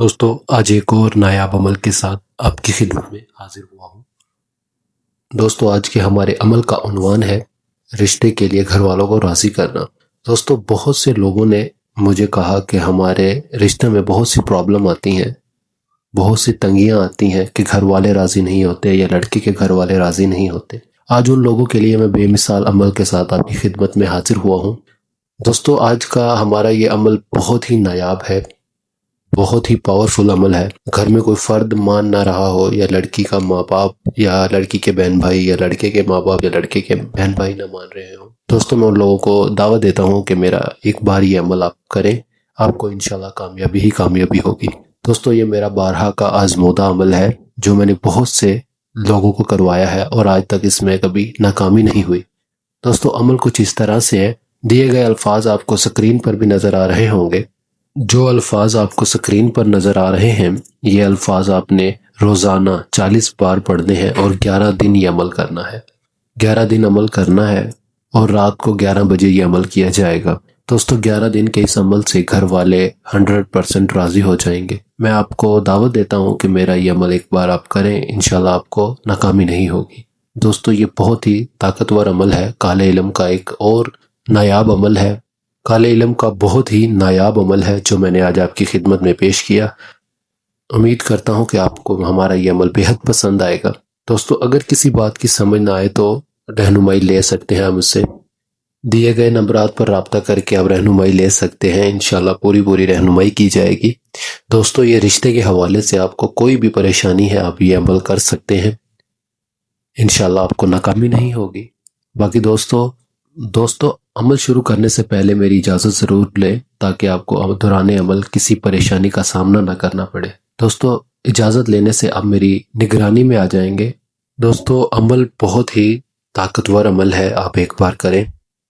دوستو آج ایک اور نایاب عمل کے ساتھ آپ کی خدمت میں حاضر ہوا ہوں۔ دوستو آج کے ہمارے عمل کا عنوان ہے رشتے کے لیے گھر والوں کو راضی کرنا۔ دوستو بہت سے لوگوں نے مجھے کہا کہ ہمارے رشتے میں بہت سی پرابلم آتی ہیں، بہت سی تنگیاں آتی ہیں کہ گھر والے راضی نہیں ہوتے یا لڑکی کے گھر والے راضی نہیں ہوتے۔ آج ان لوگوں کے لیے میں بے مثال عمل کے ساتھ آپ کی خدمت میں حاضر ہوا ہوں۔ دوستو آج کا ہمارا یہ عمل بہت ہی نایاب ہے، بہت ہی پاورفل عمل ہے۔ گھر میں کوئی فرد مان نہ رہا ہو، یا لڑکی کا ماں باپ یا لڑکی کے بہن بھائی یا لڑکے کے ماں باپ یا لڑکے کے بہن بھائی نہ مان رہے ہوں، دوستو میں ان لوگوں کو دعوت دیتا ہوں کہ میرا ایک بار یہ عمل آپ کریں، آپ کو انشاءاللہ کامیابی ہی کامیابی ہوگی۔ دوستو یہ میرا بارہا کا آزمودہ عمل ہے جو میں نے بہت سے لوگوں کو کروایا ہے اور آج تک اس میں کبھی ناکامی نہیں ہوئی۔ دوستو عمل کچھ اس طرح سے ہے، دیے گئے الفاظ آپ کو سکرین پر بھی نظر آ رہے ہوں گے۔ جو الفاظ آپ کو سکرین پر نظر آ رہے ہیں، یہ الفاظ آپ نے روزانہ 40 بار پڑھنے ہیں اور 11 دن یہ عمل کرنا ہے۔ 11 دن عمل کرنا ہے اور رات کو 11 بجے یہ عمل کیا جائے گا۔ دوستو 11 دن کے اس عمل سے گھر والے 100% راضی ہو جائیں گے۔ میں آپ کو دعوت دیتا ہوں کہ میرا یہ عمل ایک بار آپ کریں، انشاءاللہ آپ کو ناکامی نہیں ہوگی۔ دوستو یہ بہت ہی طاقتور عمل ہے، کالے علم کا ایک اور نایاب عمل ہے، کالے علم کا بہت ہی نایاب عمل ہے جو میں نے آج آپ کی خدمت میں پیش کیا۔ امید کرتا ہوں کہ آپ کو ہمارا یہ عمل بے حد پسند آئے گا۔ دوستو اگر کسی بات کی سمجھ نہ آئے تو رہنمائی لے سکتے ہیں، مجھ سے دیے گئے نمبرات پر رابطہ کر کے آپ رہنمائی لے سکتے ہیں، انشاءاللہ پوری رہنمائی کی جائے گی۔ دوستو یہ رشتے کے حوالے سے آپ کو کوئی بھی پریشانی ہے، آپ یہ عمل کر سکتے ہیں، انشاءاللہ آپ کو ناکامی نہیں ہوگی۔ باقی دوستو عمل شروع کرنے سے پہلے میری اجازت ضرور لیں تاکہ آپ کو دوران عمل کسی پریشانی کا سامنا نہ کرنا پڑے۔ دوستو اجازت لینے سے آپ میری نگرانی میں آ جائیں گے۔ دوستو عمل بہت ہی طاقتور عمل ہے، آپ ایک بار کریں،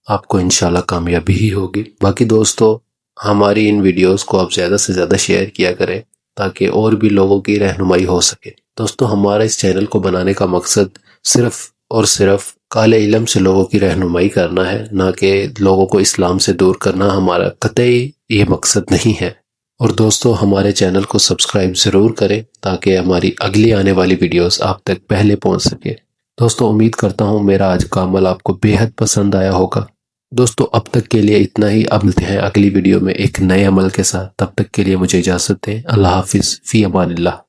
آپ کو انشاءاللہ کامیابی ہی ہوگی۔ باقی دوستو ہماری ان ویڈیوز کو آپ زیادہ سے زیادہ شیئر کیا کریں تاکہ اور بھی لوگوں کی رہنمائی ہو سکے۔ دوستو ہمارا اس چینل کو بنانے کا مقصد صرف اور صرف کالے علم سے لوگوں کی رہنمائی کرنا ہے، نہ کہ لوگوں کو اسلام سے دور کرنا۔ ہمارا قطعی یہ مقصد نہیں ہے۔ اور دوستو ہمارے چینل کو سبسکرائب ضرور کریں تاکہ ہماری اگلی آنے والی ویڈیوز آپ تک پہلے پہنچ سکے۔ دوستو امید کرتا ہوں میرا آج کا عمل آپ کو بے حد پسند آیا ہوگا۔ دوستو اب تک کے لیے اتنا ہی، اب ملتے ہیں اگلی ویڈیو میں ایک نئے عمل کے ساتھ، تب تک کے لیے مجھے اجازت دیں۔ اللہ حافظ، فی امان اللہ۔